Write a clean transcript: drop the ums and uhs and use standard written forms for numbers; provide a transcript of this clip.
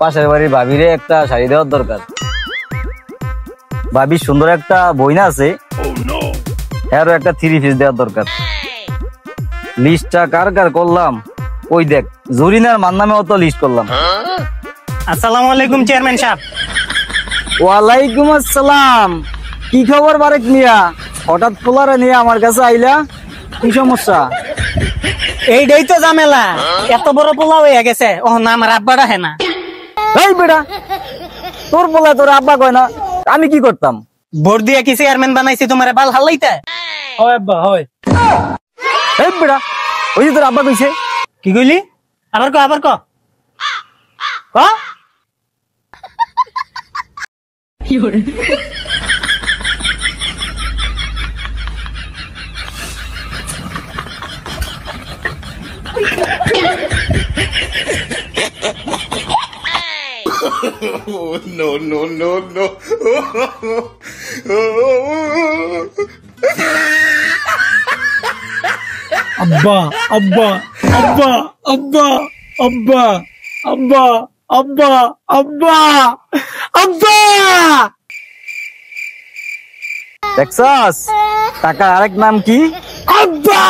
পাশের বাড়ির ভাবিরে একটা শাড়ি দেওয়ার দরকার। ভাবি সুন্দর একটা বইনা আছে, আরো একটা 3 পিস দেওয়ার দরকার। লিস্টটা কার কার করলাম ওই দেখ, জরিনার মান নামে অত লিস্ট করলাম। আসসালামু আলাইকুম চেয়ারম্যান সাহেব। ওয়ালাইকুম আসসালাম। কি খবর বারেক মিয়া, হঠাৎ পোলারে নিয়ে আমার কাছে আইলা, কি সমস্যা? এইটাই তো ঝামেলা, এত বড় পোলা হয়ে গেছে ও না আমার আব্বাটা হে না। এই বেটা, তোর পোলা তোর আব্বা কয় না, আমি কি করতাম? ভোট দিয়ে কি চেয়ারম্যান বানাইছি তোমার বাল হালাইতে? হয় আব্বা হয়। এই বেটা, ওই যে তোর আব্বা কইছে। কি কইলি? আবার ক আবার ক ক। No, no, no, no. আব্বা আব্বা আব্বা আব্বা আব্বা আব্বা আব্বা আব্বা আব্বা। টেক্সাস টাকার আরেক নাম কি? আব্বা।